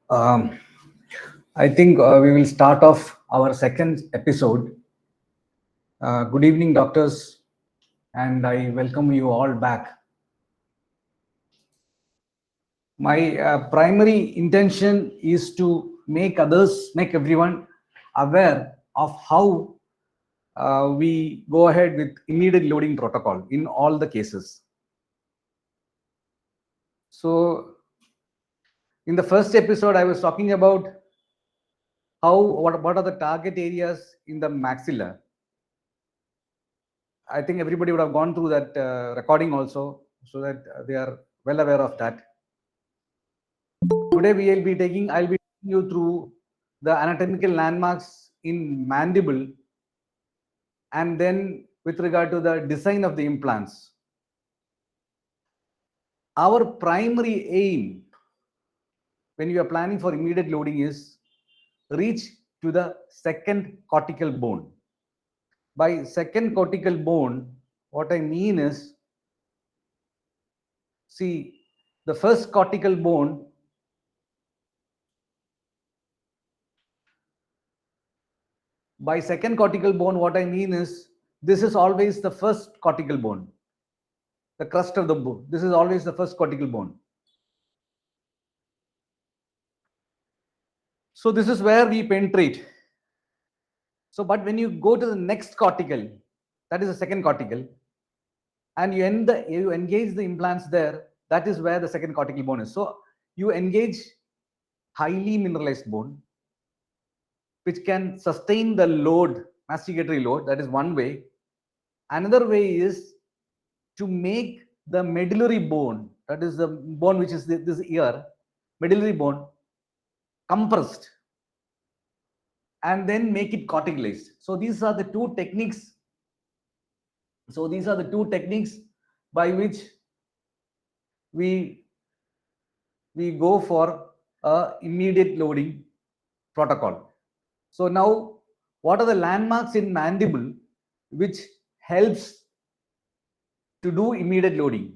Um, I think we will start off our second episode. Good evening, doctors, and I welcome you all back. My primary intention is to make everyone aware of how we go ahead with immediate loading protocol in all the cases. So, in the first episode, I was talking about what are the target areas in the maxilla. I think everybody would have gone through that recording also, so that they are well aware of that. Today I'll be taking you through the anatomical landmarks in mandible, and then with regard to the design of the implants. Our primary aim when you are planning for immediate loading is reach to the second cortical bone. By second cortical bone, what I mean is, see, the first cortical bone, by second cortical bone, what I mean is, this is always the first cortical bone, the crust of the bone. This is always the first cortical bone. So this is where we penetrate. So, but when you go to the next cortical, that is the second cortical, and you engage the implants there, that is where the second cortical bone is. So you engage highly mineralized bone, which can sustain the load, masticatory load. That is one way. Another way is to make the medullary bone, that is the bone which is this ear, medullary bone, compressed, and then make it corticalized. So these are the two techniques. So these are the two techniques by which we go for a immediate loading protocol. So now, what are the landmarks in mandible which helps to do immediate loading?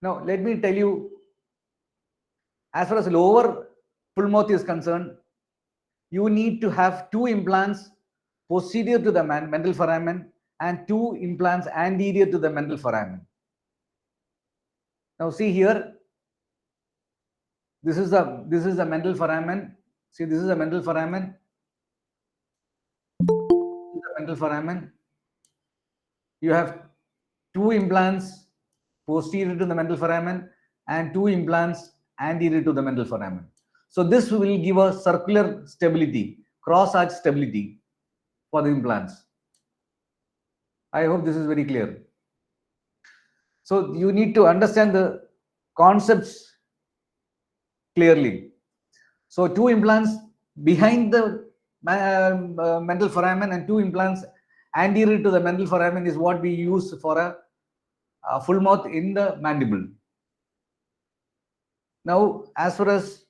Now, let me tell you, as far as lower full mouth is concerned, you need to have two implants posterior to the mental foramen and two implants anterior to the mental foramen. Now see here, this is the mental foramen. See, this is the mental foramen. The mental foramen. You have two implants posterior to the mental foramen and two implants anterior to the mental foramen. So this will give a circular stability, cross-arch stability for the implants. I hope this is very clear. So you need to understand the concepts clearly. So two implants behind the mental foramen and two implants anterior to the mental foramen is what we use for a full mouth in the mandible. Now, as far as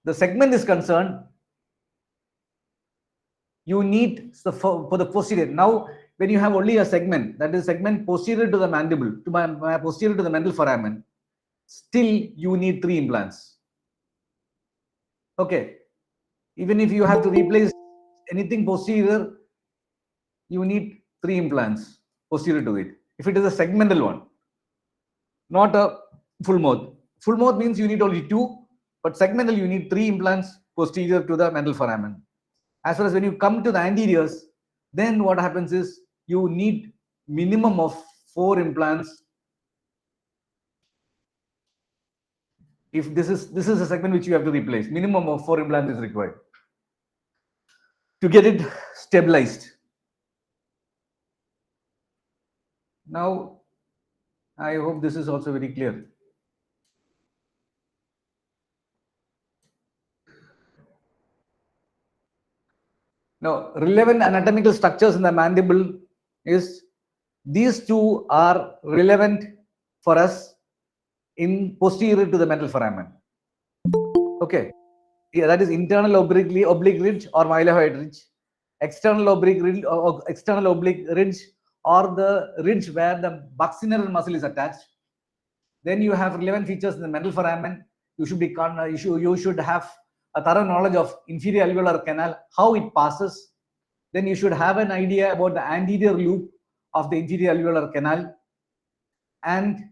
the segment is concerned, you need for the posterior. Now, when you have only a segment, that is segment posterior to the mandible, posterior to the mental foramen, still you need three implants. Okay, even if you have to replace anything posterior, you need three implants posterior to it. If it is a segmental one, not a full mouth. Full mouth means you need only two, but segmental you need three implants posterior to the mental foramen. As far as when you come to the anteriors, then what happens is you need minimum of 4 implants. If this is a segment which you have to replace, minimum of 4 implants is required to get it stabilized. Now, I hope this is also very clear. Now, relevant anatomical structures in the mandible is, these two are relevant for us in posterior to the mental foramen. Okay, yeah, that is internal oblique ridge or mylohyoid ridge, external oblique ridge or the ridge where the buccinal muscle is attached. Then you have relevant features in the mental foramen. You should have a thorough knowledge of inferior alveolar canal, how it passes. Then you should have an idea about the anterior loop of the inferior alveolar canal, and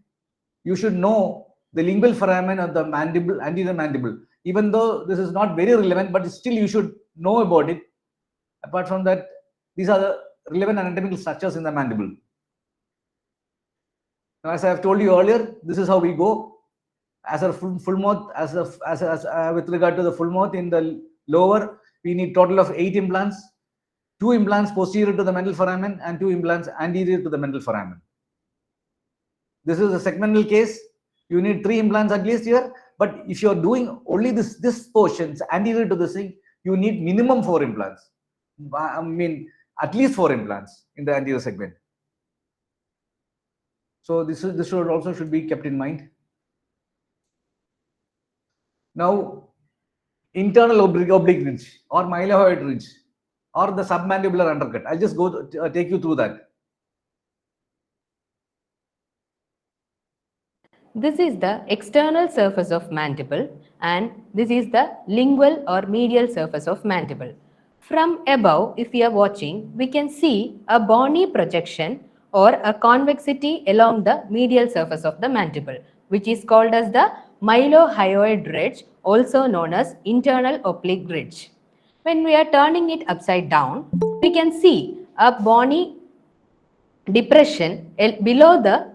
you should know the lingual foramen of the mandible, anterior mandible. Even though this is not very relevant, but still you should know about it. Apart from that, these are the relevant anatomical structures in the mandible. Now, as I have told you earlier, this is how we go. As a full mouth, with regard to the full mouth in the lower, we need total of 8 implants, 2 implants posterior to the mental foramen and 2 implants anterior to the mental foramen. This is a segmental case. You need 3 implants at least here. But if you are doing only this portions anterior to the thing, you need minimum 4 implants. I mean, at least 4 implants in the anterior segment. So this should be kept in mind. Now, internal oblique ridge or mylohyoid ridge or the submandibular undercut. I'll just go take you through that. This is the external surface of mandible and this is the lingual or medial surface of mandible. From above, if we are watching, we can see a bony projection or a convexity along the medial surface of the mandible, which is called as the mylohyoid ridge, also known as internal oblique ridge. When we are turning it upside down, we can see a bony depression below the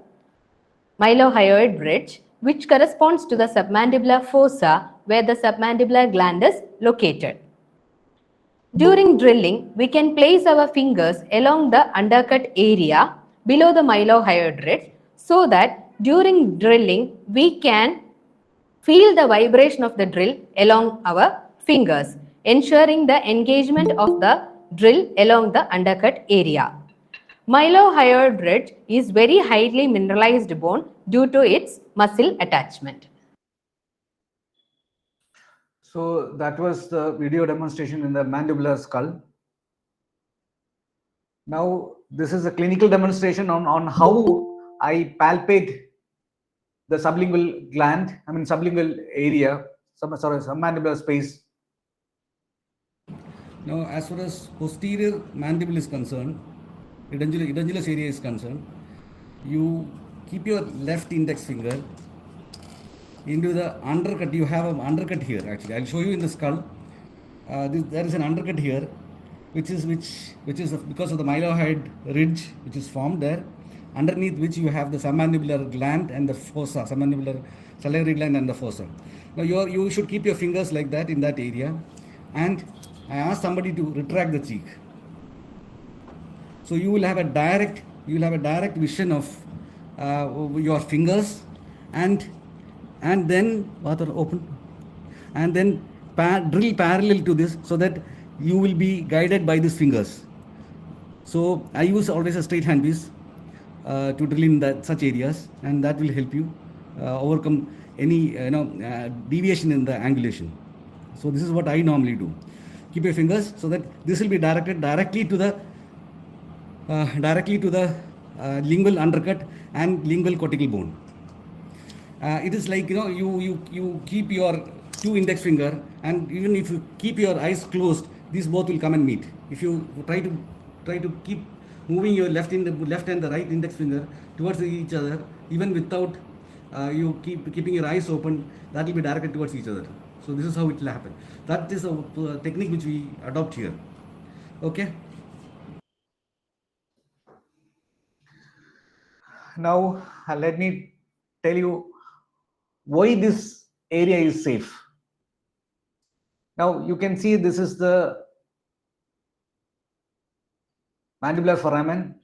mylohyoid ridge, which corresponds to the submandibular fossa where the submandibular gland is located. During drilling, we can place our fingers along the undercut area below the mylohyoid ridge so that during drilling, we can feel the vibration of the drill along our fingers, ensuring the engagement of the drill along the undercut area. Mylohyoid ridge is very highly mineralized bone due to its muscle attachment. So that was the video demonstration in the mandibular skull. Now this is a clinical demonstration on how I palpate the sublingual gland, sublingual area, submandibular space. Now, as far as posterior mandible is concerned, edentulous area is concerned, you keep your left index finger into the undercut. You have an undercut here. Actually, I'll show you in the skull. There is an undercut here, which is because of the mylohyoid ridge which is formed there, underneath which you have the submandibular gland and the fossa, submandibular salivary gland and the fossa. Now you should keep your fingers like that in that area, and I ask somebody to retract the cheek. So you will have a direct vision of your fingers, and then open, and then drill parallel to this so that you will be guided by these fingers. So I use always a straight hand piece to drill in such areas, and that will help you overcome any deviation in the angulation. So this is what I normally do. Keep your fingers so that this will be directed directly to the lingual undercut and lingual cortical bone. It is like you keep your 2 index finger, and even if you keep your eyes closed, these both will come and meet. If you try to keep moving your left and the right index finger towards each other, even without you keeping your eyes open, that will be directed towards each other. So this is how it will happen. That is a technique which we adopt here. Okay. Now let me tell you why this area is safe. Now you can see this is the mandibular foramen.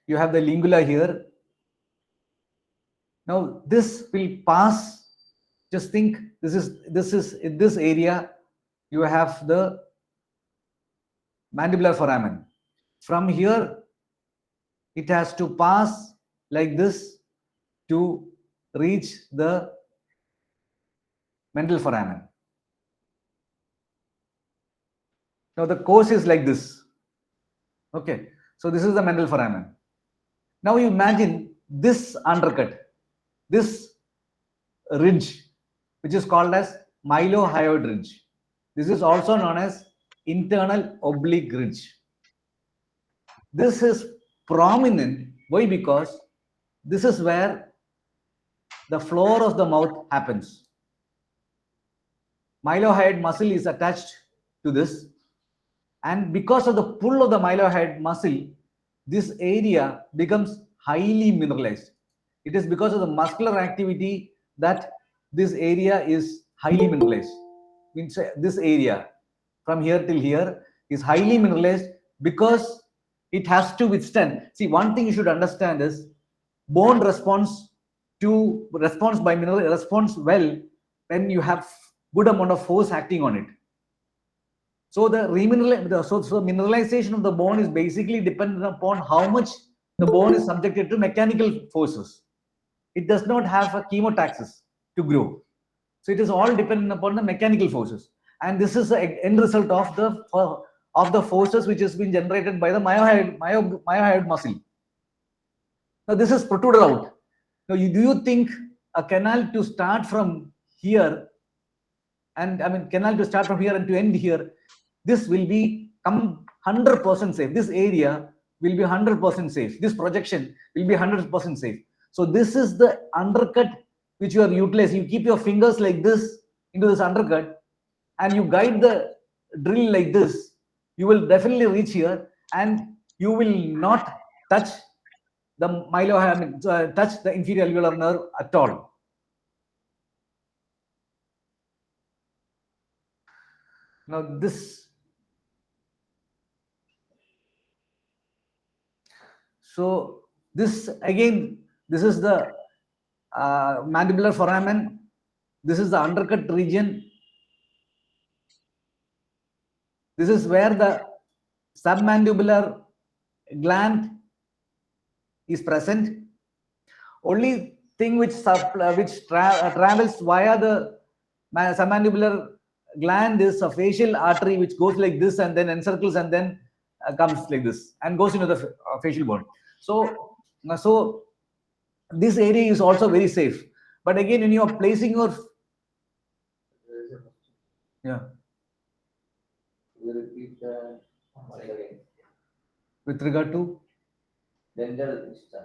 You have the lingula here. Now this will pass. Just think, this is in this area. You have the mandibular foramen. From here, it has to pass like this to reach the mental foramen. Now the course is like this. Okay, so this is the mental foramen. Now you imagine this undercut. this ridge, which is called as mylohyoid ridge. This is also known as internal oblique ridge. This is prominent. Why? Because this is where the floor of the mouth happens. Mylohyoid muscle is attached to this, and because of the pull of the mylohyoid muscle, this area becomes highly mineralized. It is because of the muscular activity that this area is highly mineralized. Means this area from here till here is highly mineralized because it has to withstand. See, one thing you should understand is bone responds by mineral responds well when you have good amount of force acting on it. So the mineralization of the bone is basically dependent upon how much the bone is subjected to mechanical forces. It does not have a chemotaxis to grow. So it is all dependent upon the mechanical forces. And this is the end result of the forces which has been generated by the mylohyoid muscle. Now this is protruded out. Now do you think a canal to start from here, and I mean canal to start from here and to end here, this will be 100% safe. This area will be 100% safe. This projection will be 100% safe. So this is the undercut which you are utilizing. You keep your fingers like this into this undercut and you guide the drill like this. You will definitely reach here and you will not touch the touch the inferior alveolar nerve at all. Now this, so this again, this is the mandibular foramen. This is the undercut region. This is where the submandibular gland is present. Only thing which travels via the submandibular gland is a facial artery which goes like this and then encircles and then comes like this and goes into the facial bone. So this area is also very safe. But again, when you are placing your with regard to dental system.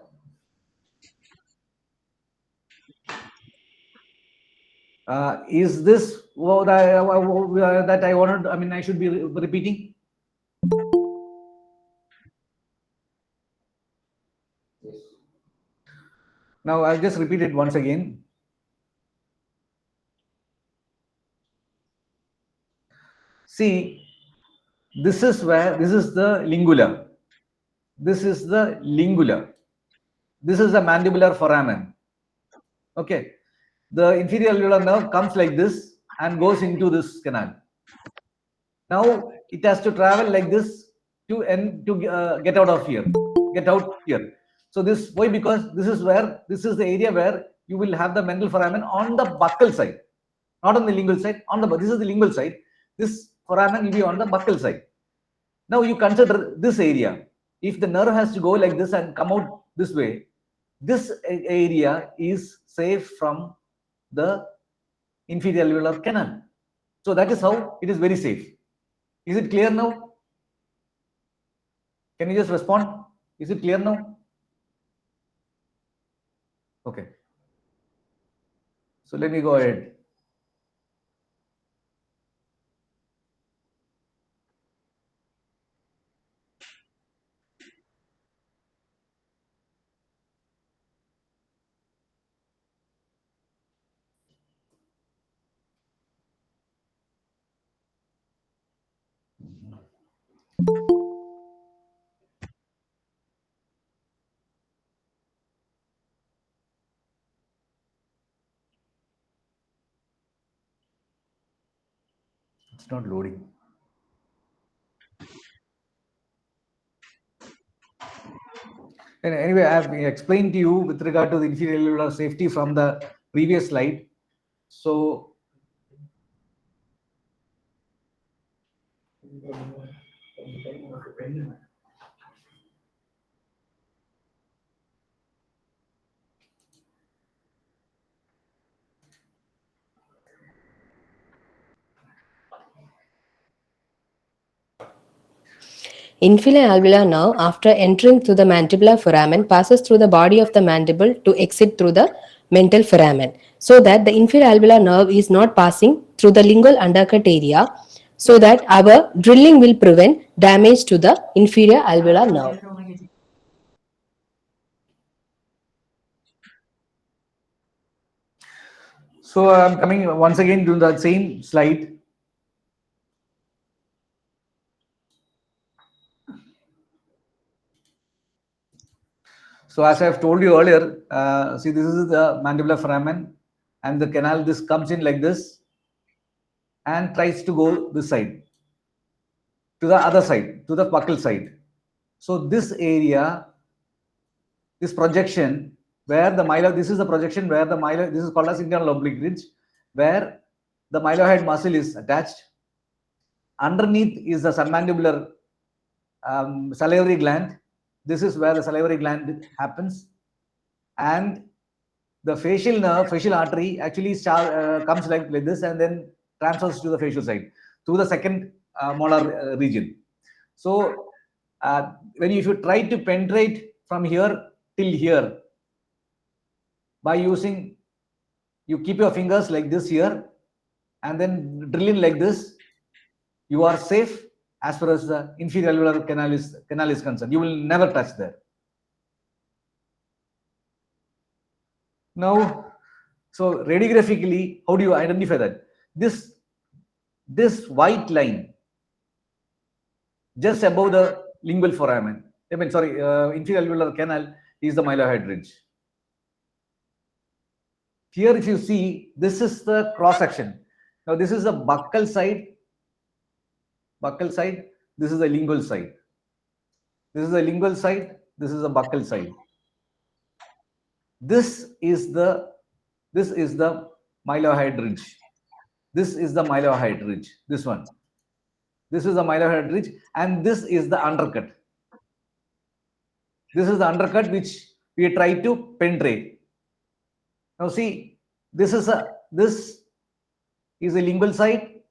Is this what that I wanted? I mean, I should be repeating. Yes. Now I'll just repeat it once again. See, this is the lingula. This is the lingula. This is the mandibular foramen. Okay. The inferior alveolar nerve comes like this and goes into this canal. Now it has to travel like this to get out of here. Get out here. So this, why? Because this is the area where you will have the mandibular foramen on the buccal side, not on the lingual side. This is the lingual side. This foramen will be on the buccal side. Now you consider this area. If the nerve has to go like this and come out this way, this area is safe from the inferior alveolar canal. So that is how it is very safe. Is it clear now? Can you just respond? Is it clear now? Okay. So let me go ahead. It's not loading. And anyway, I have explained to you with regard to the inferior alveolar safety from the previous slide. So Inferior alveolar nerve, after entering through the mandibular foramen, passes through the body of the mandible to exit through the mental foramen, so that the inferior alveolar nerve is not passing through the lingual undercut area, so that our drilling will prevent damage to the inferior alveolar nerve. So I'm coming once again to the same slide. So as I have told you earlier, see, this is the mandibular foramen and the canal. This comes in like this and tries to go this side, to the other side, to the buccal side. So this area, this projection where the this is the projection where the this is called as internal oblique ridge, where the mylohyoid muscle is attached. Underneath is the submandibular salivary gland. This is where the salivary gland happens, and the facial nerve, facial artery actually comes like this and then transfers to the facial side through the second molar region. So if you try to penetrate from here till here by using, you keep your fingers like this here and then drill in like this, you are safe as far as the inferior alveolar canal is concerned. You will never touch there. Now, so radiographically, how do you identify that? This white line just above the lingual foramen, inferior alveolar canal is the mylohyoid ridge. Here, if you see, this is the cross section. Now, this is the buccal side. This is the lingual side. This is the lingual side. This is the buccal side. This is the mylohyoid ridge. This is the mylohyoid ridge. This one. This is the mylohyoid ridge, and this is the undercut. This is the undercut which we try to penetrate. Now see, this is a lingual side,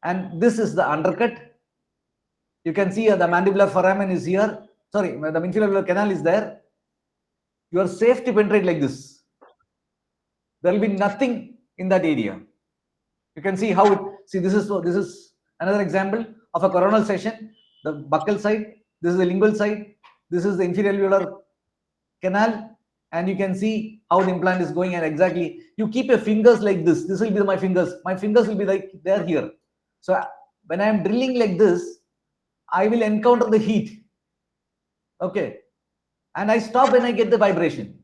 and this is the undercut. You can see the mandibular foramen is here. Sorry, the inferior canal is there. You are safe to penetrate like this. There will be nothing in that area. You can see how it. See, this is another example of a coronal section. The buccal side. This is the lingual side. This is the inferior alveolar canal, and you can see how the implant is going. And exactly, you keep your fingers like this. This will be my fingers. My fingers will be like they're here. So when I am drilling like this, I will encounter the heat. Okay, and I stop when I get the vibration.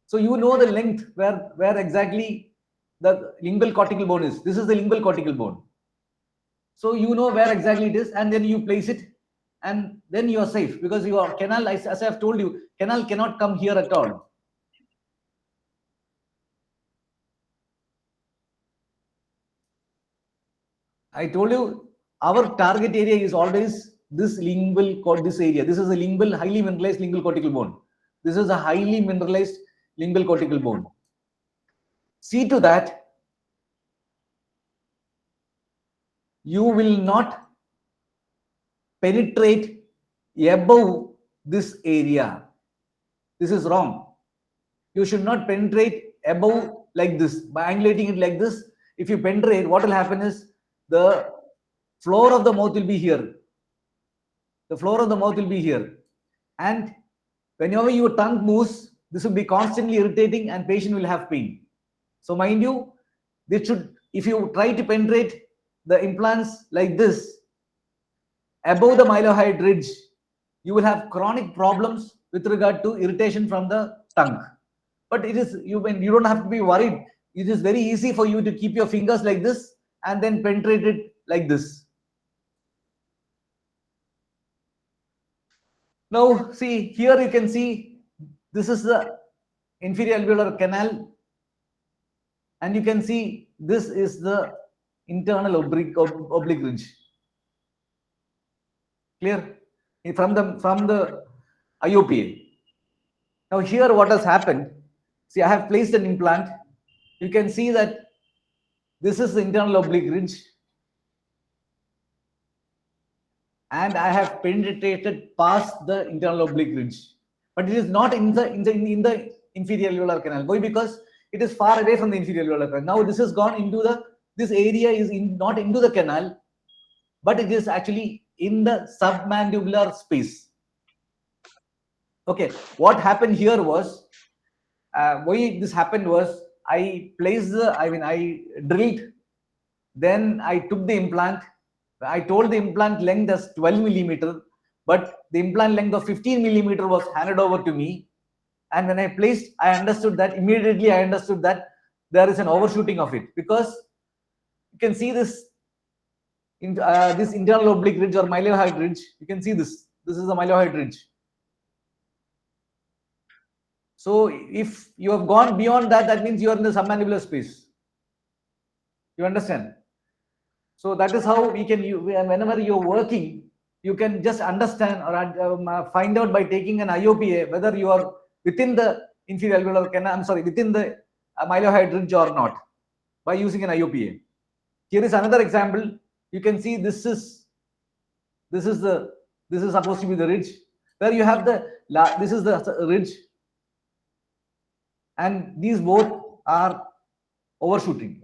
So you know the length where exactly the lingual cortical bone is. This is the lingual cortical bone. So you know where exactly it is, and then you place it, and then you are safe, because your canal, as I have told you, canal cannot come here at all. I told you our target area is always this this area. This is a highly mineralized lingual cortical bone. This is a highly mineralized lingual cortical bone. See to that you will not penetrate above this area. This is wrong. You should not penetrate above like this by angulating it like this. If you penetrate, what will happen is the floor of the mouth will be here. The floor of the mouth will be here, and whenever your tongue moves, this will be constantly irritating, and patient will have pain. So mind you, if you try to penetrate the implants like this above the mylohyoid ridge, you will have chronic problems with regard to irritation from the tongue. But it is you don't have to be worried. It is very easy for you to keep your fingers like this and then penetrate it like this. Now see, here you can see this is the inferior alveolar canal, and you can see this is the internal oblique ridge. Clear? From the IOPA. Now here what has happened, see, I have placed an implant. You can see that this is the internal oblique ridge, and I have penetrated past the internal oblique ridge, but it is not in the inferior alveolar canal. Why? Because it is far away from the inferior alveolar canal. Now this has gone into the, this area is not into the canal, but it is actually in the submandibular space. Okay, what happened here was, why this happened was, I placed the, I drilled, then I took the implant. I told the implant length as 12 millimeter, but the implant length of 15 millimeter was handed over to me. And when I placed, I understood that immediately. I understood that there is an overshooting of it, because you can see this in this internal oblique ridge or mylohyoid ridge. You can see this. This is the mylohyoid ridge. So if you have gone beyond that, that means you are in the submandibular space. You understand? So that is how we can, whenever you're working, you can just understand or find out by taking an IOPA whether you are within the inferior alveolar canal, within the mylohyoid ridge or not, by using an IOPA. Here is another example. You can see this is supposed to be the ridge, where you have the, this is the ridge, and these both are overshooted.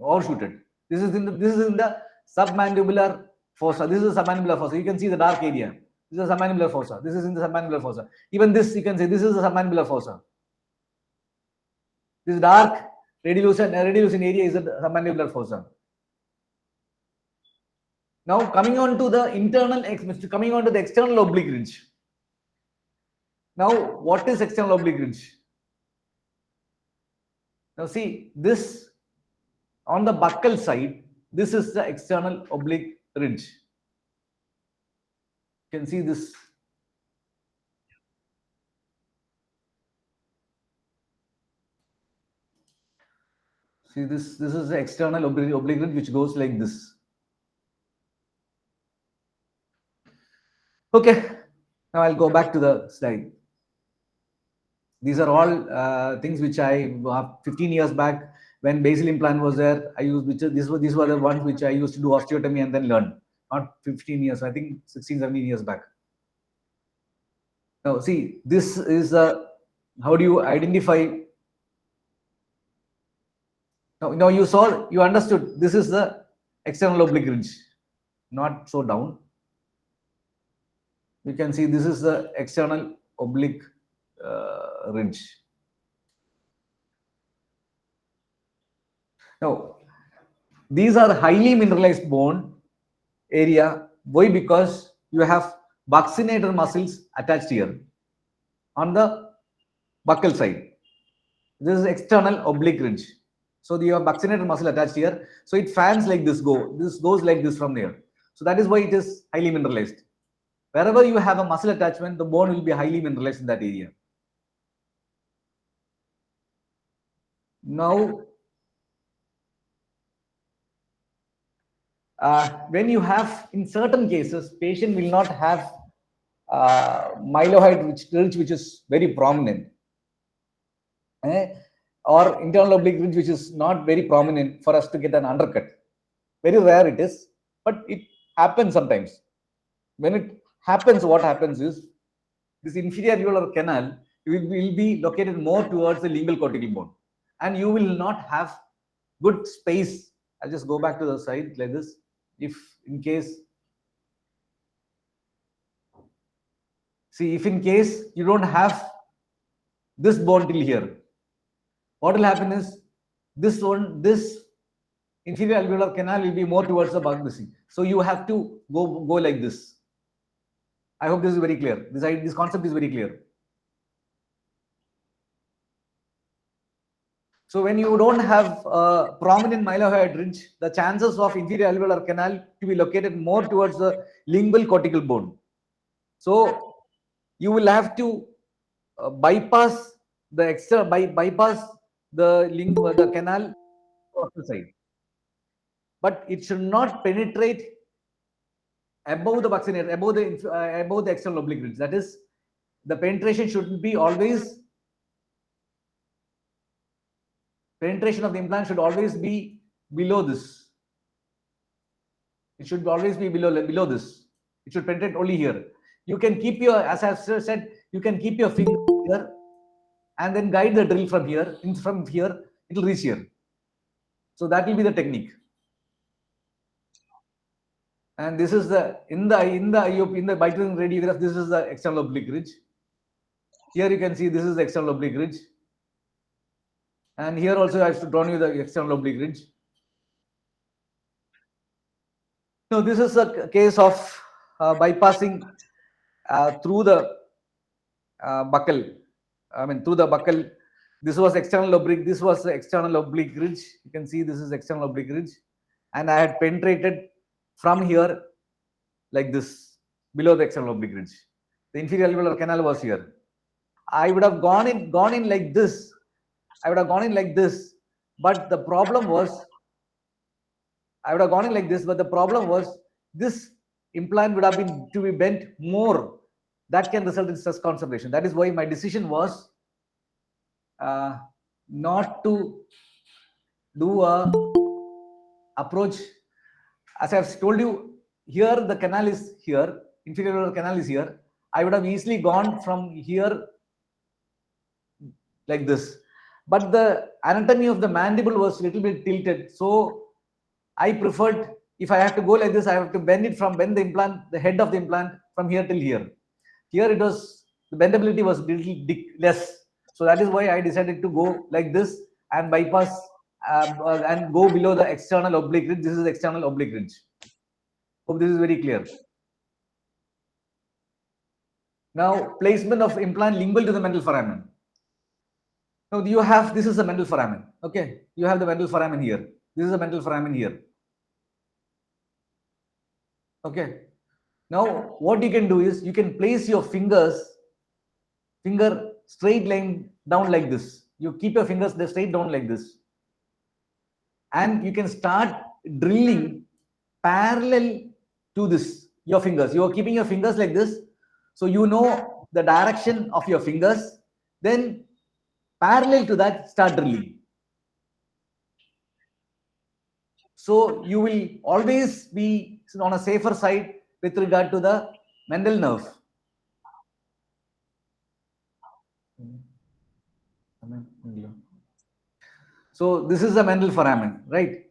This is in the submandibular fossa. This is the submandibular fossa. You can see the dark area. This is the submandibular fossa. This is in the submandibular fossa. Even this, you can say this is the submandibular fossa. This dark radiolucent area is the submandibular fossa. Now coming on to the external oblique ridge. Now what is external oblique ridge? Now see this, on the buccal side, this is the external oblique ridge. You can see this. See this is the external oblique ridge, which goes like this. Okay, now I'll go back to the slide. These are all things which I 15 years back, when basal implant was there, I used, these were the ones which I used to do osteotomy and then learn. Not 15 years, I think 16, 17 years back. Now see, this is how do you identify? Now you understood, this is the external oblique ridge, not so down. You can see this is the external oblique ridge. Now, these are highly mineralized bone area. Why? Because you have buccinator muscles attached here on the buccal side. This is external oblique ridge. So you have buccinator muscle attached here. So it fans like this, this goes like this from there. So that is why it is highly mineralized. Wherever you have a muscle attachment, the bone will be highly mineralized in that area. Now, when you have, in certain cases, patient will not have mylohyoid ridge which is very prominent, or internal oblique ridge which is not very prominent for us to get an undercut. Very rare it is, but it happens sometimes. When it happens, what happens is, this inferior alveolar canal will be located more towards the lingual cortical bone, and you will not have good space. I'll just go back to the side like this. If in case, see, if in case you don't have this bone till here, what will happen is, this inferior alveolar canal will be more towards the buccal. So you have to go like this. I hope this is very clear. This concept is very clear. So when you don't have a prominent mylohyoid ridge, the chances of inferior alveolar canal to be located more towards the lingual cortical bone. So you will have to bypass the canal side, but it should not penetrate above the buccinator, above the external oblique ridge. That is, the penetration should be always, penetration of the implant should always be below this. It should always be below this. It should penetrate only here. You can keep your, as I've said, you can keep your finger here and then guide the drill from here. From here, it will reach here. So that will be the technique. And this is the in the IOP, in the biting radiograph, this is the external oblique ridge. Here you can see this is the external oblique ridge. And here also I have drawn you the external oblique ridge. Now this is a case of bypassing through the buccal. I mean through the buccal. This was external oblique. This was the external oblique ridge. You can see this is external oblique ridge, and I had penetrated from here like this below the external oblique ridge. The inferior alveolar canal was here. I would have gone in like this. I would have gone in like this, but the problem was I would have gone in like this, but the problem was this implant would have been to be bent more. That can result in stress concentration. That is why my decision was not to do a approach. As I've told you, here the canal is here, inferior canal is here. I would have easily gone from here like this, but the anatomy of the mandible was a little bit tilted, so I preferred, if I have to go like this, I have to bend the implant, the head of the implant from here till here. Here it was, the bendability was little less. So that is why I decided to go like this and bypass and go below the external oblique ridge. This is the external oblique ridge. Hope this is very clear. Now, placement of implant lingual to the mental foramen. Now you have, this is the mental foramen. Okay, you have the mental foramen here. This is the mental foramen here. Okay. Now what you can do is you can place your finger straight line down like this. You keep your fingers straight down like this, and you can start drilling parallel to this. Your fingers. You are keeping your fingers like this, so you know the direction of your fingers. Then parallel to that, start drilling. So you will always be on a safer side with regard to the Mendel nerve. So this is the Mendel foramen, right?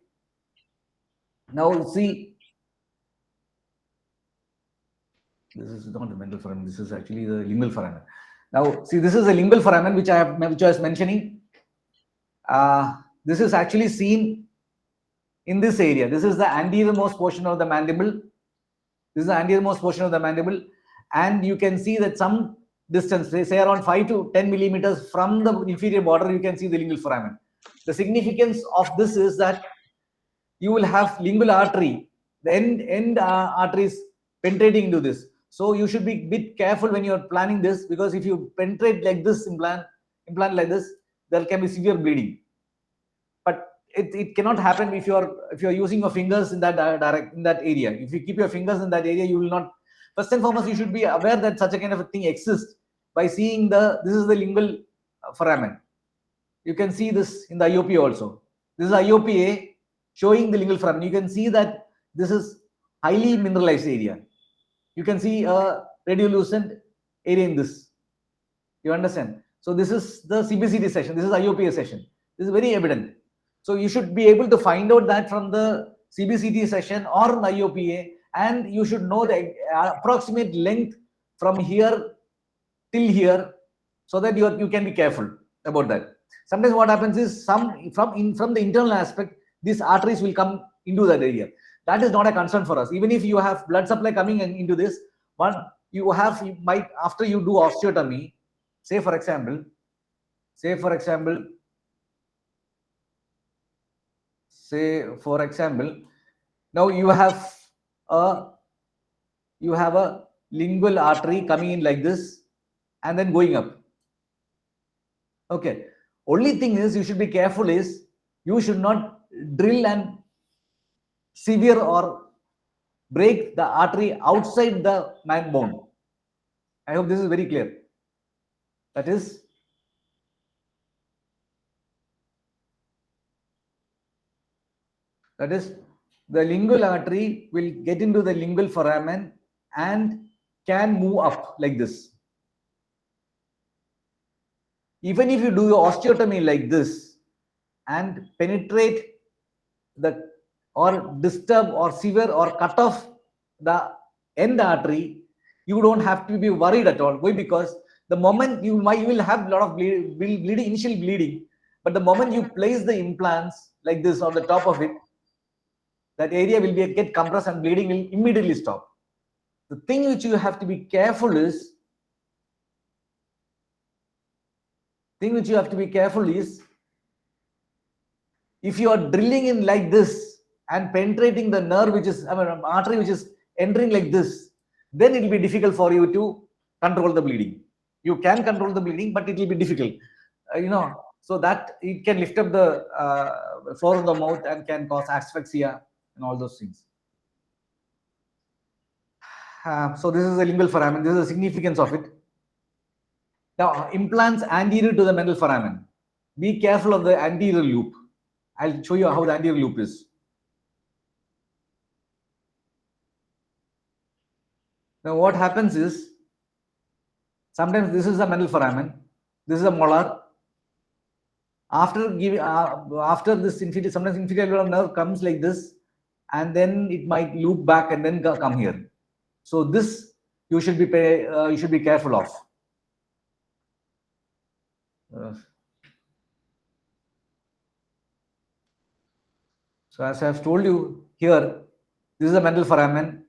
Now see, this is not the Mendel foramen. This is actually the lingual foramen. Now see, this is the lingual foramen which I was mentioning. This is actually seen in this area. This is the anteriormost portion of the mandible. This is the anteriormost portion of the mandible, and you can see that some distance, say around 5 to 10 millimeters from the inferior border, you can see the lingual foramen. The significance of this is that you will have lingual artery, the end arteries penetrating into this. So you should be a bit careful when you are planning this, because if you penetrate like this implant like this, there can be severe bleeding. But it cannot happen if you are using your fingers in that area. If you keep your fingers in that area, you will not. First and foremost, you should be aware that such a kind of a thing exists by seeing this is the lingual foramen. You can see this in the IOPA also. This is IOPA showing the lingual foramen. You can see that this is highly mineralized area. You can see a radiolucent area in this. You understand? So this is the CBCT session. This is IOPA session. This is very evident. So you should be able to find out that from the CBCT session or the IOPA, and you should know the approximate length from here till here, so that you can be careful about that. Sometimes what happens is from the internal aspect, these arteries will come into that area. That is not a concern for us. Even if you have blood supply coming into this one, you might, after you do osteotomy, say for example, now you have a lingual artery coming in like this and then going up. Okay. Only thing is, you should be careful is you should not drill and sever or break the artery outside the man bone. I hope this is very clear. That is the lingual artery will get into the lingual foramen and can move up like this. Even if you do your osteotomy like this and penetrate the or disturb or sever or cut off the end artery, you don't have to be worried at all. Why? Because the moment you will have a lot of bleeding, initial bleeding, but the moment you place the implants like this on the top of it, that area will get compressed and bleeding will immediately stop. The thing which you have to be careful is if you are drilling in like this and penetrating the nerve which is artery which is entering like this, then it will be difficult for you to control the bleeding. You can control the bleeding, but it will be difficult, so that it can lift up the floor of the mouth and can cause asphyxia and all those things. So this is the lingual foramen. This is the significance of it. Now, implants anterior to the mental foramen. Be careful of the anterior loop. I'll show you how the anterior loop is. Now, what happens is, sometimes this is the mental foramen, this is a molar. After this inferior, sometimes inferior nerve comes like this, and then it might loop back and then come here. So this you should be careful of. So as I have told you here, this is a mental foramen.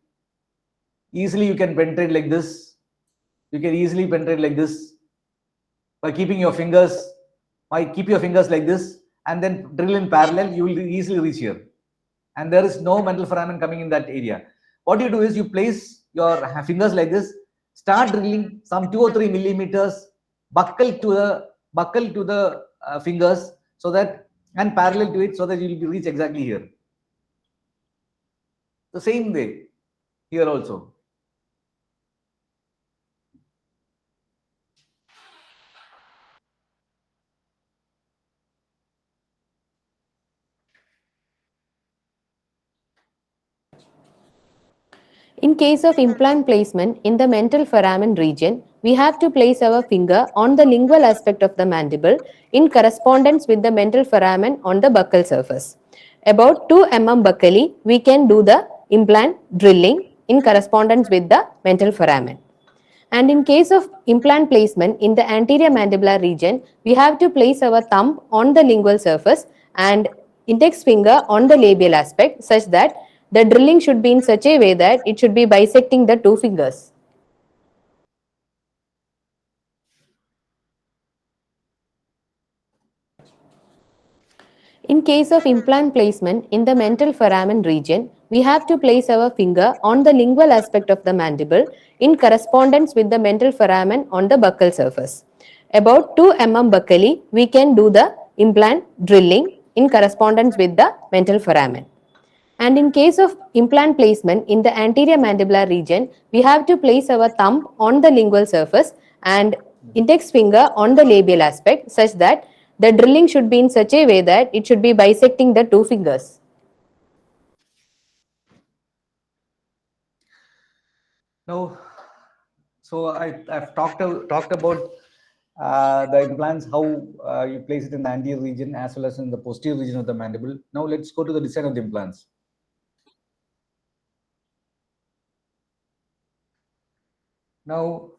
Easily you can penetrate like this. You can easily penetrate like this by keeping your fingers. Keep your fingers like this and then drill in parallel. You will easily reach here, and there is no mental foramen coming in that area. What you do is you place your fingers like this. Start drilling some 2 or 3 millimeters, buckle to the fingers, so that and parallel to it, so that you will reach exactly here. The same way here also. In case of implant placement in the mental foramen region, we have to place our finger on the lingual aspect of the mandible in correspondence with the mental foramen on the buccal surface. About 2 mm buccally, we can do the implant drilling in correspondence with the mental foramen. And in case of implant placement in the anterior mandibular region, we have to place our thumb on the lingual surface and index finger on the labial aspect, such that the drilling should be in such a way that it should be bisecting the 2 fingers. In case of implant placement in the mental foramen region, we have to place our finger on the lingual aspect of the mandible in correspondence with the mental foramen on the buccal surface. About 2 mm buccally, we can do the implant drilling in correspondence with the mental foramen. And in case of implant placement in the anterior mandibular region, we have to place our thumb on the lingual surface and index finger on the labial aspect, such that the drilling should be in such a way that it should be bisecting the 2 fingers. Now, so I've talked about the implants, how you place it in the anterior region as well as in the posterior region of the mandible. Now let's go to the design of the implants. Now,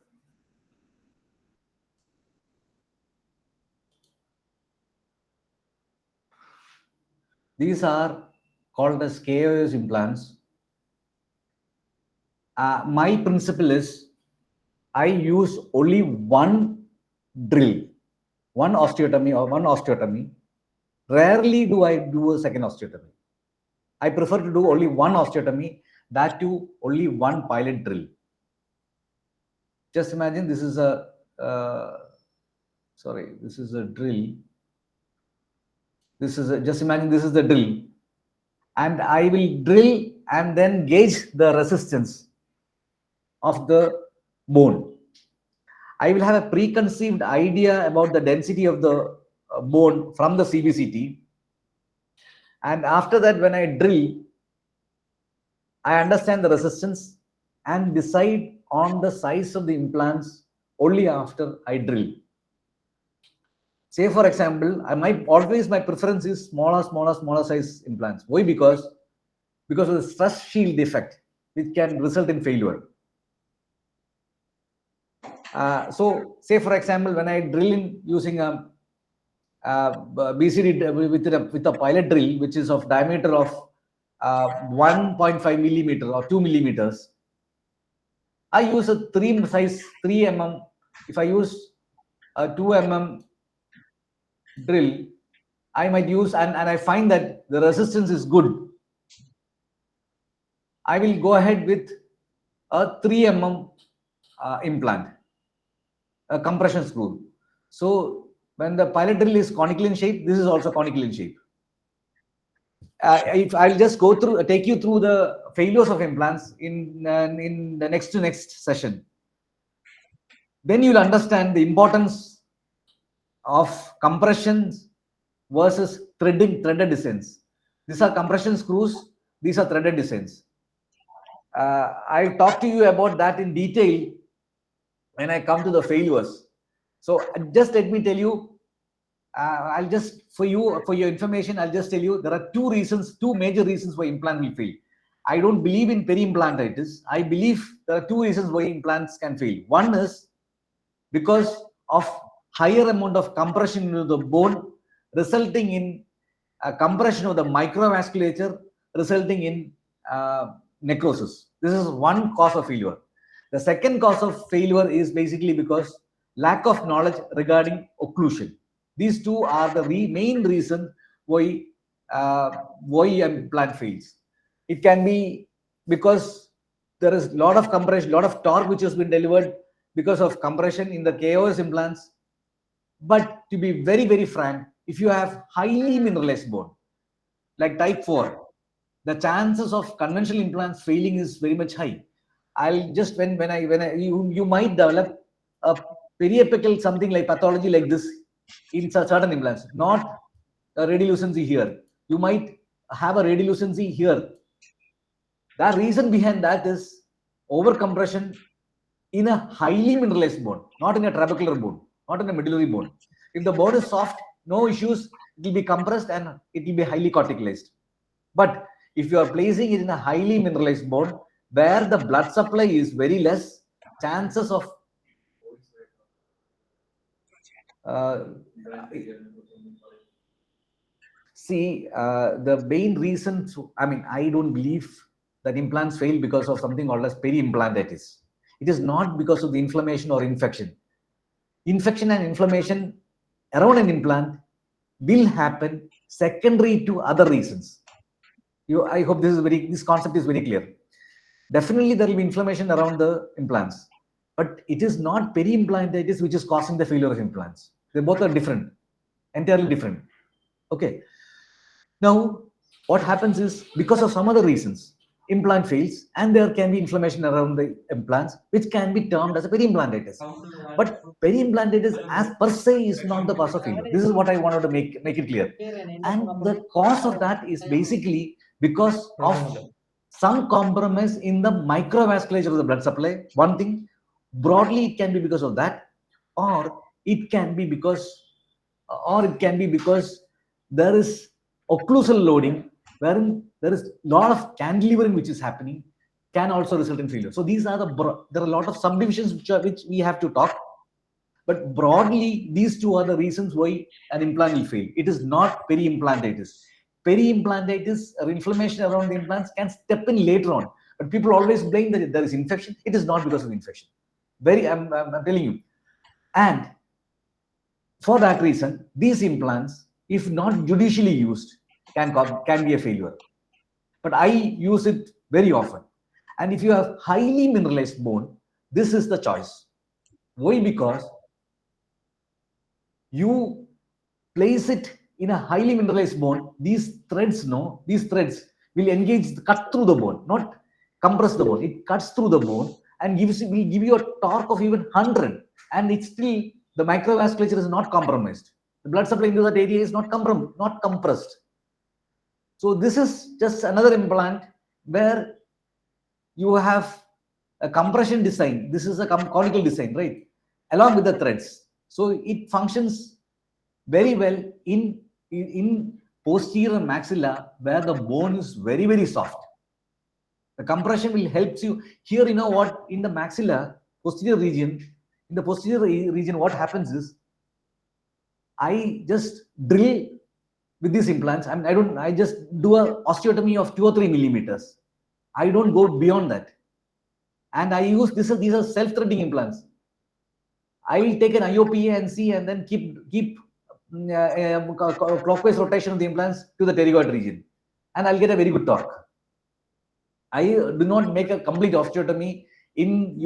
these are called as KOS implants. My principle is I use only one drill, one osteotomy. Rarely do I do a second osteotomy. I prefer to do only one osteotomy, that too only one pilot drill. Just imagine this is a drill. Just imagine this is the drill, and I will drill and then gauge the resistance of the bone. I will have a preconceived idea about the density of the bone from the CBCT, and after that, when I drill, I understand the resistance and decide on the size of the implants only after I drill. Say for example, my preference is smaller size implants. Why? Because of the stress shield defect, which can result in failure. So say for example, when I drill in using a BCD with a pilot drill, which is of diameter of 1.5 millimeter or 2 millimeters, I use a 3 mm. If I use a 2 mm drill, I might use, and I find that the resistance is good, I will go ahead with a 3 mm implant, a compression screw. So when the pilot drill is conical in shape, this is also conical in shape. If I'll just take you through the failures of implants in the next session, then you'll understand the importance of compressions versus threaded designs. These are compression screws, these are threaded designs. I'll talk to you about that in detail when I come to the failures. So just let me tell you, I'll just, for your information, I'll just tell you there are two major reasons why implant will fail. I don't believe in peri-implantitis. I believe there are two reasons why implants can fail. One is because of higher amount of compression into the bone, resulting in compression of the microvasculature, resulting in necrosis. This is one cause of failure. The second cause of failure is basically because lack of knowledge regarding occlusion. These two are the main reason why implant fails. It can be because there is a lot of compression, lot of torque which has been delivered because of compression in the KOS implants. But to be very, very frank, if you have highly mineralized bone, like type 4, the chances of conventional implants failing is very much high. I'll just, you might develop a periapical something like pathology like this in certain implants, not a radiolucency here. You might have a radiolucency here. The reason behind that is overcompression in a highly mineralized bone, not in a trabecular bone, not in a medullary bone. If the bone is soft, no issues, it will be compressed and it will be highly corticalized. But if you are placing it in a highly mineralized bone where the blood supply is very less, chances of the main reason, I don't believe that implants fail because of something called as peri-implantitis. It is not because of the inflammation or infection. Infection and inflammation around an implant will happen secondary to other reasons. I hope this concept is very clear. Definitely there will be inflammation around the implants, but it is not peri-implantitis which is causing the failure of implants. They both are different, entirely different. Okay. Now, what happens is, because of some other reasons, implant fails and there can be inflammation around the implants, which can be termed as a peri-implantitis. But peri-implantitis as per se is not the cause of failure. This is what I wanted to make it clear. And the cause of that is basically because of some compromise in the microvasculature of the blood supply. One thing, broadly it can be because of that, or it can be because there is occlusal loading, wherein there is a lot of cantilevering which is happening, can also result in failure. So these are there are a lot of subdivisions which we have to talk, but broadly these two are the reasons why an implant will fail. It is not peri-implantitis. Peri-implantitis or inflammation around the implants can step in later on, but people always blame that there is infection. It is not because of infection. I'm telling you. And for that reason, these implants, if not judicially used, can be a failure. But I use it very often. And if you have highly mineralized bone, this is the choice. Why? Because you place it in a highly mineralized bone, these threads will cut through the bone, not compress the bone. It cuts through the bone and will give you a torque of even 100, and it's still, the microvasculature is not compromised. The blood supply into that area is not compressed. So this is just another implant where you have a compression design. This is a conical design, right? Along with the threads. So it functions very well in posterior maxilla, where the bone is very, very soft. The compression will help you here. You know what? In the maxilla posterior region, in the posterior region, what happens is I just drill with these implants. I just do a osteotomy of 2 or 3 millimeters. I don't go beyond that. And I use these are self-threading implants. I will take an IOPA and see, and then keep clockwise rotation of the implants to the pterygoid region, and I'll get a very good torque. I do not make a complete osteotomy in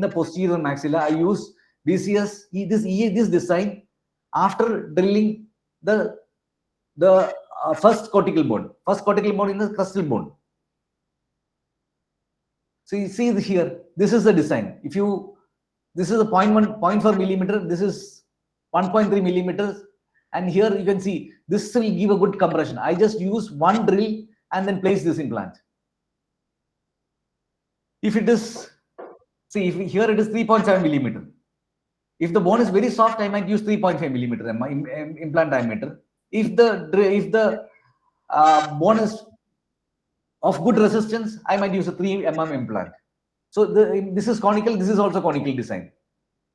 the posterior maxilla. I use BCS this design after drilling the first cortical bone in the crustal bone. So you see here, this is the design. This is a 0.4 millimeter, this is 1.3 millimeters, and here you can see this will give a good compression. I just use one drill and then place this implant. If it is, here it is 3.7 millimeter. If the bone is very soft, I might use 3.5 millimeter implant diameter. If the bone is of good resistance, I might use a 3 mm implant. So this is conical. This is also conical design.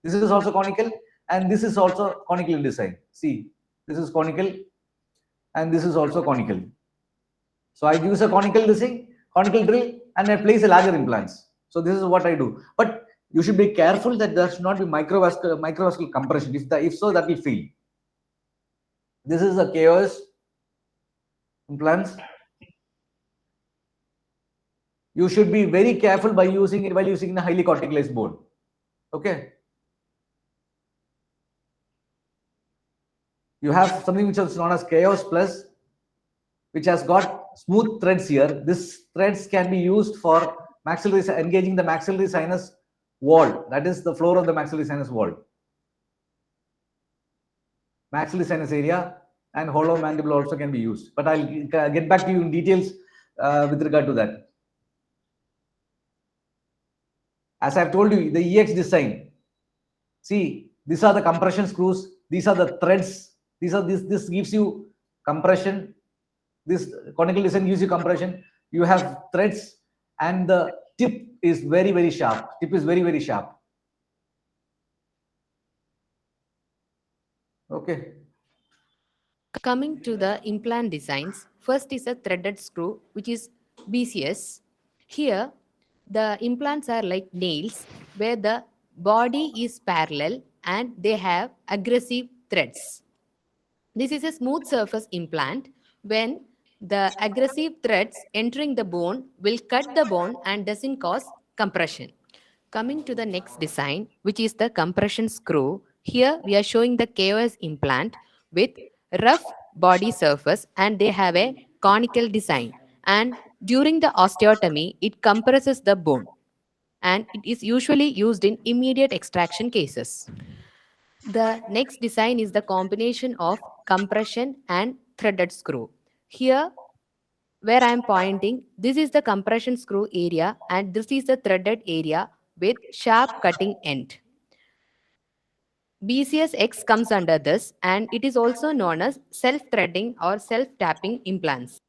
This is also conical, and this is also conical design. See, this is conical, and this is also conical. So I use a conical design, conical drill, and I place a larger implants. So this is what I do. But you should be careful that there should not be microvascular compression. If so, that will fail. This is a KOS implants. You should be very careful by using it while using the highly corticalized bone. Okay. You have something which is known as KOS plus, which has got smooth threads here. This threads can be used for engaging the maxillary sinus wall. That is the floor of the maxillary sinus wall. Maxillary sinus area and hollow mandible also can be used. But I'll get back to you in details with regard to that. As I've told you, the EX design. See, these are the compression screws. These are the threads. This gives you compression. This conical design gives you compression. You have threads, and the tip is very, very sharp. Tip is very, very sharp. Okay. Coming to the implant designs, first is a threaded screw, which is BCS. Here, the implants are like nails, where the body is parallel and they have aggressive threads. This is a smooth surface implant. When the aggressive threads entering the bone will cut the bone and doesn't cause compression. Coming to the next design, which is the compression screw. Here we are showing the KOS implant with rough body surface, and they have a conical design. And during the osteotomy, it compresses the bone, and it is usually used in immediate extraction cases. The next design is the combination of compression and threaded screw. Here, where I am pointing, this is the compression screw area, and this is the threaded area with sharp cutting end. BCSX comes under this, and it is also known as self-threading or self-tapping implants.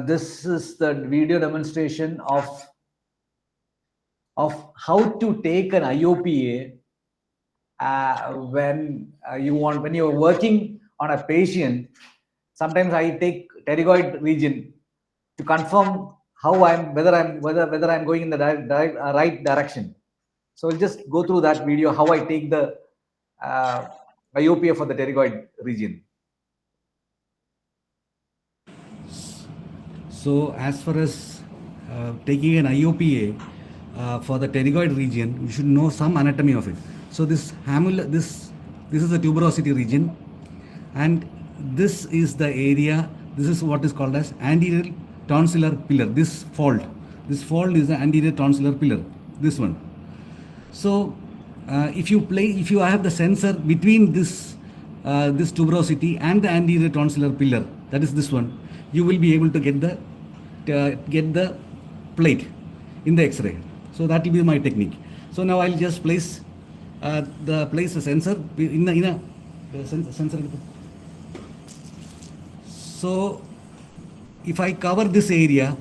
This is the video demonstration of how to take an IOPA when you're working on a patient. Sometimes I take pterygoid region to confirm whether I'm going in the right direction. So we'll just go through that video, how I take the IOPA for the pterygoid region. So as far as taking an IOPA for the pterygoid region, you should know some anatomy of it. So this is the tuberosity region, and this is the area. This is what is called as anterior tonsillar pillar. This fold is the anterior tonsillar pillar. This one. So if you have the sensor between this this tuberosity and the anterior tonsillar pillar, that is this one, you will be able to get the plate in the X-ray. So that will be my technique. So now I'll just place a sensor in a sensor. So if I cover this area,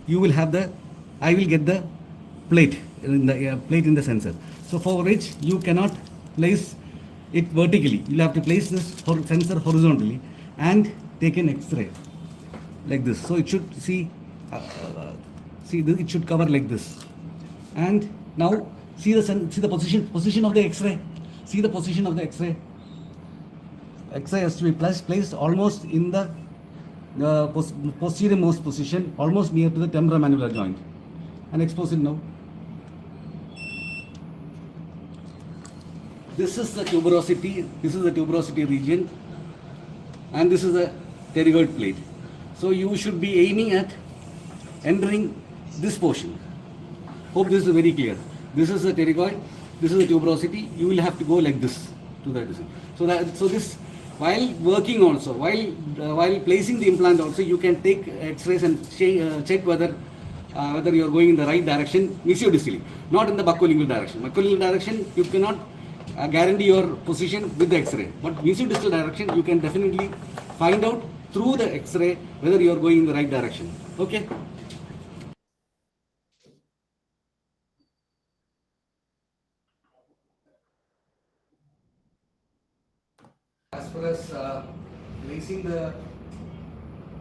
I will get the plate in the sensor. So for which you cannot place it vertically. You'll have to place this sensor horizontally and take an X-ray like this. So it should it should cover like this. And now see the position of the X-ray. See the position of the X-ray. X-ray has to be placed almost in the posterior most position, almost near to the temporomandibular joint, and expose it now. This is the tuberosity. This is the tuberosity region, and this is the pterygoid plate. So you should be aiming at entering this portion. Hope this is very clear. This is the pterygoid. This is the tuberosity. You will have to go like this to that. So this, while working also, while placing the implant also, you can take X-rays and check whether you are going in the right direction mesiodistally, not in the buccolingual direction. Buccolingual direction you cannot guarantee your position with the X-ray, but mesiodistal direction you can definitely find out through the X-ray whether you are going in the right direction. Okay. As far as placing the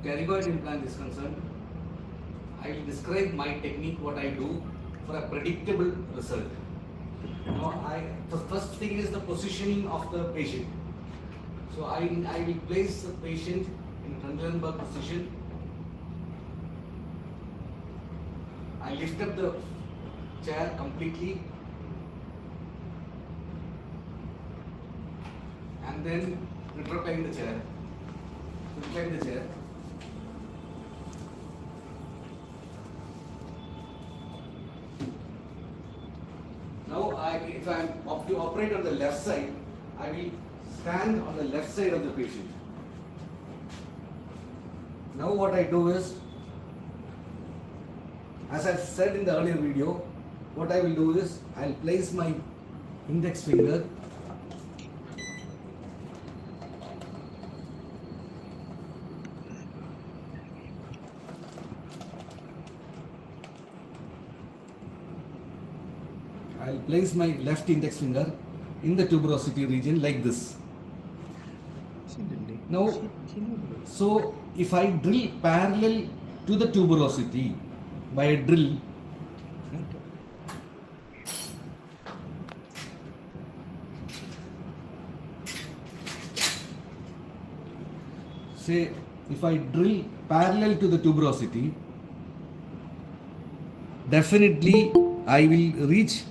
pterygoid implant is concerned, I will describe my technique, what I do for a predictable result. Now, the first thing is the positioning of the patient. So I will place the patient in Trendelenburg position. I lift up the chair completely and then recline the chair. Recline the chair. Now, if I am to operate on the left side, I will stand on the left side of the patient. Now, what I do is, as I said in the earlier video, what I will do is, I will place my index finger I'll place my left index finger in the tuberosity region like this. Now, so if I drill parallel to the tuberosity by a drill, say if I drill parallel to the tuberosity, definitely I will reach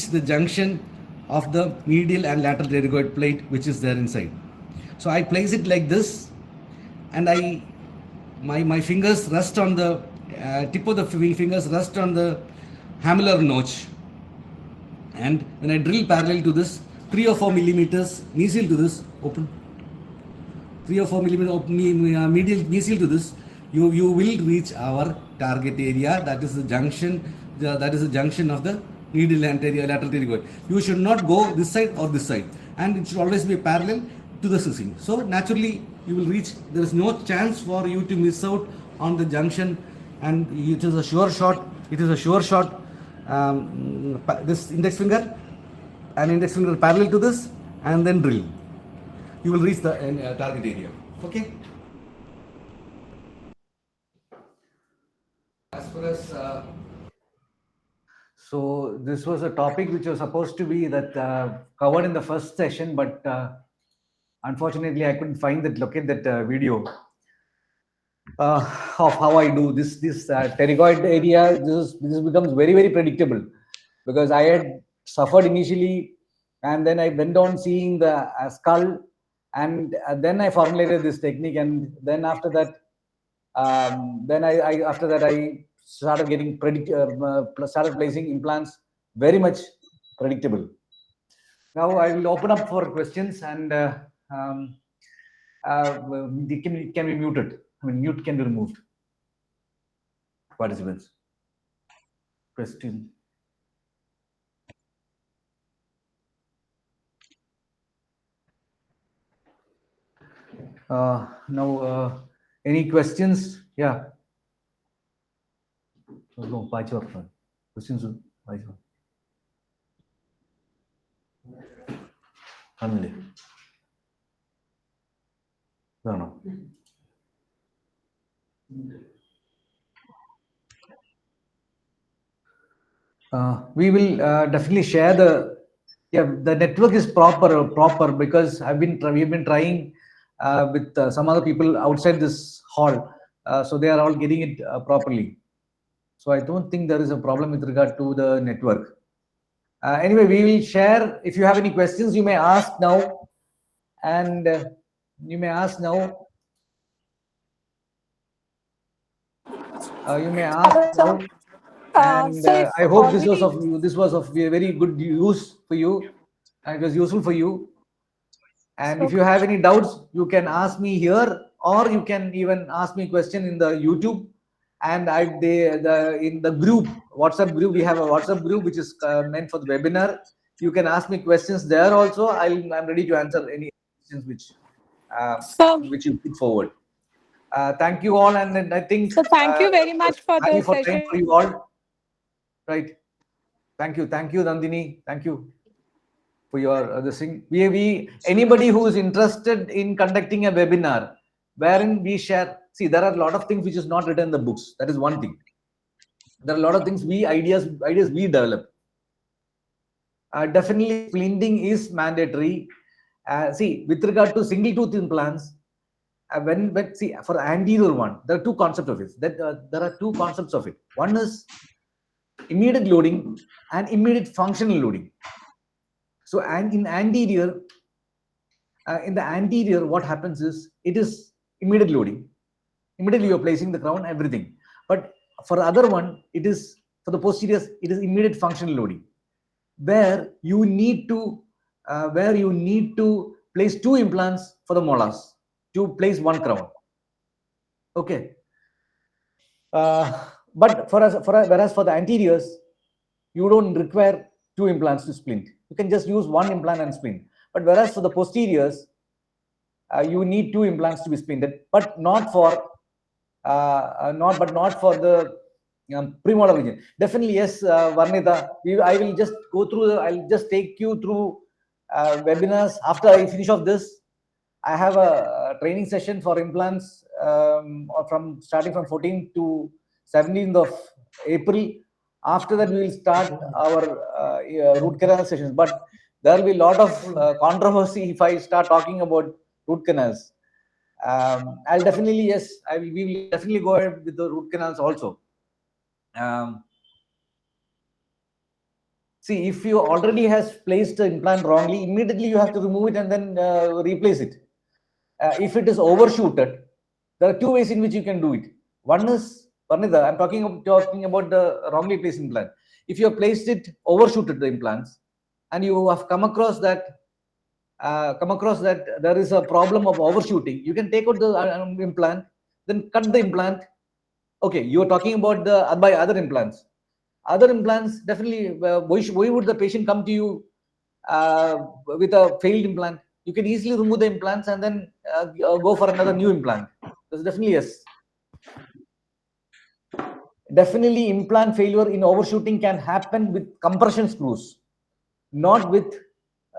the junction of the medial and lateral pterygoid plate which is there inside. So I place it like this, and my fingers rest on the tip of the fingers rest on the hamular notch, and when I drill parallel to this, 3 or 4 millimeters mesial to this, open 3 or 4 millimeters medial mesial to this, you will reach our target area, that is the junction of the medial and lateral pterygoid. You should not go this side or this side, and it should always be parallel to the scissing. So naturally you will reach. There is no chance for you to miss out on the junction, and it is a sure shot. This index finger and index finger parallel to this, and then drill. You will reach the target area. Okay. As far as so this was a topic which was supposed to be covered in the first session, but unfortunately I couldn't locate that video of how I do this pterygoid area. This becomes very, very predictable, because I had suffered initially, and then I went on seeing the skull, and then I formulated this technique, and then after that I started getting started placing implants very much predictable. Now I will open up for questions, and it can be muted. I mean, mute can be removed. Participants. Question. Now, any questions? Yeah. No, questions. No. We will definitely share the network is proper because we've been trying with some other people outside this hall, so they are all getting it properly. So I don't think there is a problem with regard to the network. Anyway, we will share. If you have any questions, you may ask now, and you may ask now. You may ask now, and I hope this was of very good use for you, and it was useful for you. And if you have any doubts, you can ask me here, or you can even ask me question in the YouTube. And in the group, WhatsApp group, we have a WhatsApp group which is meant for the webinar. You can ask me questions there also. I'm ready to answer any questions which you put forward. Thank you all, and I think So thank you very much for the for time session. for you all. Right. Thank you, Nandini. Thank you for your this thing. Anybody who is interested in conducting a webinar wherein we share. See, there are a lot of things which is not written in the books. That is one thing. There are a lot of things ideas we develop. Definitely, splinting is mandatory. See, with regard to single tooth implants, when see for the anterior one, there are two concepts of it. There are two concepts of it. One is immediate loading and immediate functional loading. So, and in the anterior, what happens is it is immediate loading. Immediately you are placing the crown, everything. But for the other one, it is for the posteriors, it is immediate functional loading, where you need to place two implants for the molars to place one crown. Okay. But whereas for the anteriors, you don't require two implants to splint. You can just use one implant and splint. But whereas for the posteriors, you need two implants to be splinted, but not for the premolar region. Definitely, yes, Varnita. I will just go through. I'll just take you through webinars after I finish off this. I have a training session for implants starting from 14th to 17th of April. After that, we will start our root canal sessions. But there will be a lot of controversy if I start talking about root canals. I'll definitely, yes, we will definitely go ahead with the root canals also. See, if you already has placed the implant wrongly, immediately you have to remove it and then replace it. If it is overshooted, there are two ways in which you can do it. One is, Varnita, I'm talking about the wrongly placed implant. If you have placed it overshooted the implants, and you have come across that there is a problem of overshooting, you can take out the implant, then cut the implant. Okay, you are talking about by other implants. Other implants, definitely, why would the patient come to you with a failed implant? You can easily remove the implants and then go for another new implant. That's definitely yes. Definitely, implant failure in overshooting can happen with compression screws, not with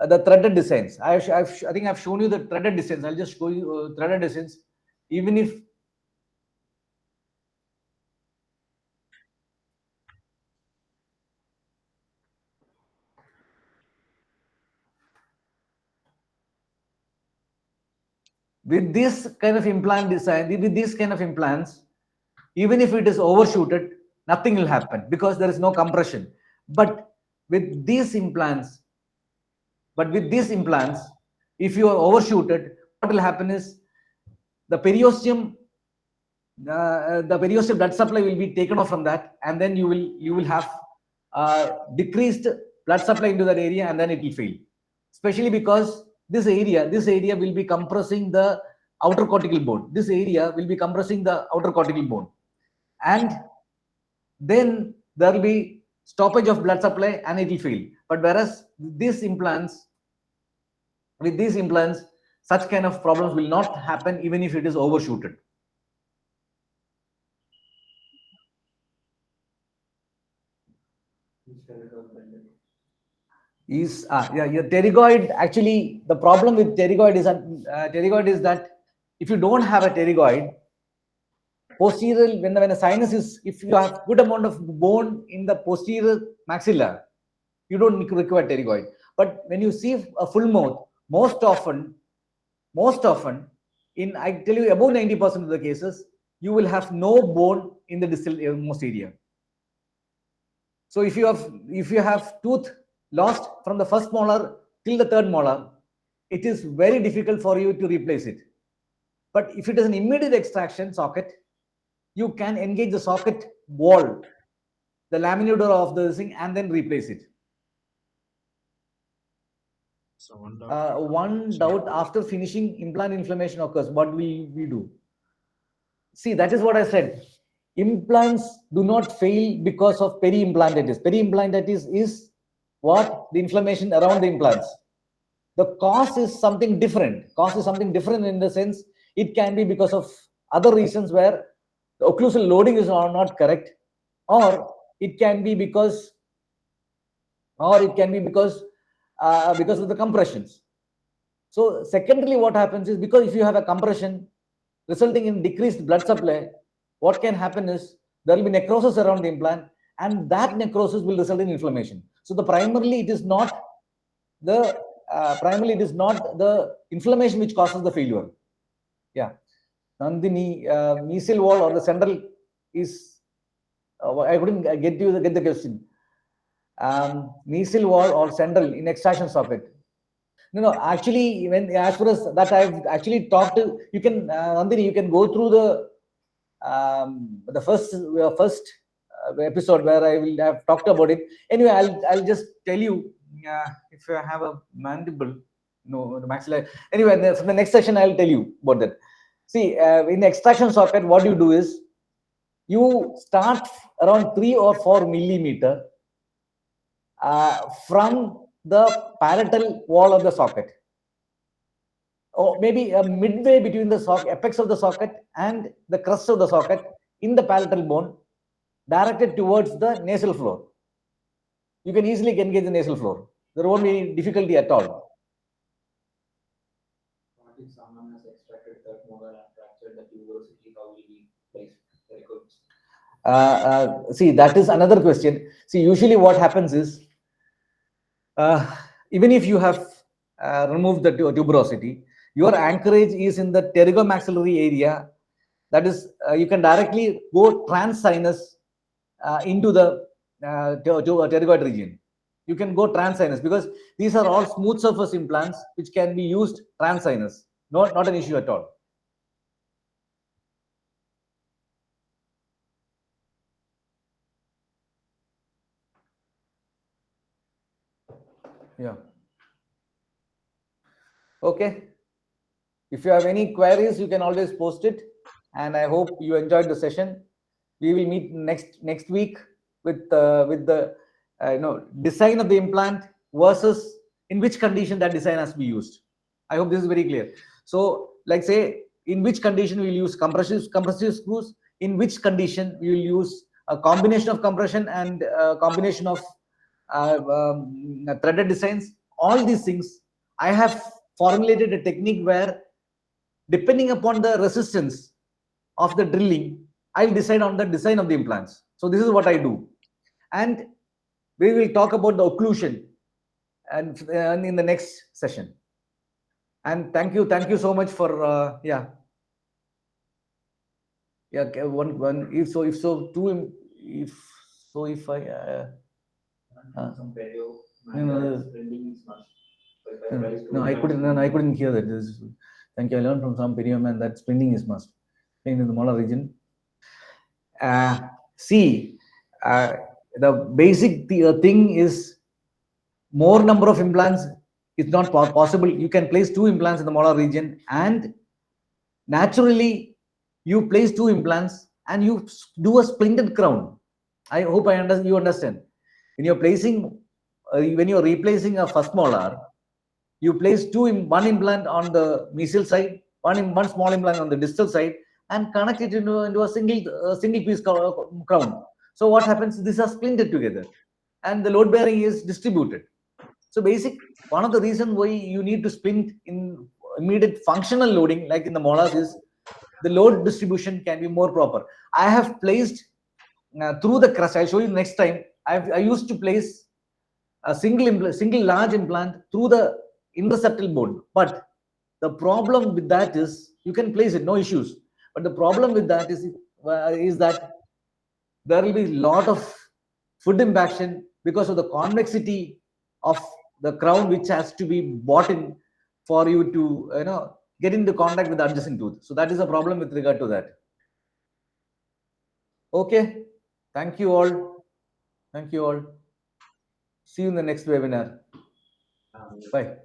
the threaded designs. I think I've shown you the threaded designs. I'll just show you threaded designs. Even if with this kind of implant design, with this kind of implants, even if it is overshooted, nothing will happen because there is no compression. But with these implants, if you are overshooted, what will happen is the periosteum blood supply will be taken off from that, and then you will have decreased blood supply into that area, and then it will fail. Especially because this area will be compressing the outer cortical bone. This area will be compressing the outer cortical bone, and then there will be stoppage of blood supply and it will fail. But whereas these implants, with these implants, such kind of problems will not happen even if it is overshooted. Is your pterygoid, actually the problem with pterygoid is that if you don't have a pterygoid, posterior, when a sinus is, if you have good amount of bone in the posterior maxilla, you don't require pterygoid. But when you see a full mouth, most often, in, I tell you, above 90% of the cases, you will have no bone in the distal most area. So if you have tooth lost from the first molar till the third molar, it is very difficult for you to replace it. But if it is an immediate extraction socket, you can engage the socket wall, the laminodor of the thing, and then replace it. So one doubt, after finishing, implant inflammation occurs. What will we do? See, that is what I said. Implants do not fail because of peri-implantitis. Peri-implantitis is what? The inflammation around the implants. The cause is something different. Cause is something different in the sense it can be because of other reasons where the occlusal loading is not correct, or it can be because because of the compressions. So secondarily, what happens is, because if you have a compression resulting in decreased blood supply, what can happen is there will be necrosis around the implant, and that necrosis will result in inflammation. So primarily it is not the inflammation which causes the failure. Yeah, Nandini, mesial wall or the central is, I couldn't get the question. Mesial wall or central in extraction socket. No, actually, as far as that, I've actually talked to, you can, Nandini, you can go through the first episode where I will have talked about it. Anyway, I'll just tell you, if you have a mandible, no, the maxilla. Anyway, from the next session, I'll tell you about that. See, in the extraction socket, what you do is, you start around 3 or 4 millimeter from the palatal wall of the socket, or maybe midway between the apex of the socket and the crest of the socket in the palatal bone, directed towards the nasal floor. You can easily engage the nasal floor. There won't be any difficulty at all. What if someone has extracted third molar and fractured the tuberosity? How will we place the records? See, that is another question. See, usually what happens is, even if you have removed the tuberosity, your anchorage is in the pterygomaxillary area. That is, you can directly go transsinus into the pterygoid region. You can go transsinus because these are all smooth surface implants which can be used transsinus. Not an issue at all. Yeah. Okay. If you have any queries, you can always post it. And I hope you enjoyed the session. We will meet next week with the design of the implant versus in which condition that design has to be used. I hope this is very clear. So, like, say, in which condition we will use compressive screws, in which condition we will use a combination of compression and a combination of threaded designs. All these things, I have formulated a technique where, depending upon the resistance of the drilling, I'll decide on the design of the implants. So this is what I do. And we will talk about the occlusion and in the next session. And thank you so much for yeah. One if I no, I couldn't hear that. Thank you. I learned from some perio man that splinting is must. Pain in the molar region. See, the basic thing is, more number of implants It's not possible. You can place 2 implants in the molar region, and naturally you place 2 implants and you do a splinted crown. I hope you understand. When you're placing, when you're replacing a first molar, you place one implant on the mesial side, one small implant on the distal side, and connect it into a single piece crown. So what happens? These are splinted together, and the load bearing is distributed. So one of the reasons why you need to splint in immediate functional loading, like in the molars, is the load distribution can be more proper. I have placed through the crust. I'll show you next time. I used to place a single large implant through the interseptal bone, but the problem with that is you can place it, no issues. But the problem with that is that there will be a lot of foot impaction because of the convexity of the crown, which has to be bought in for you to get into contact with the adjacent tooth. So that is a problem with regard to that. Okay, thank you all. Thank you all. See you in the next webinar. Bye.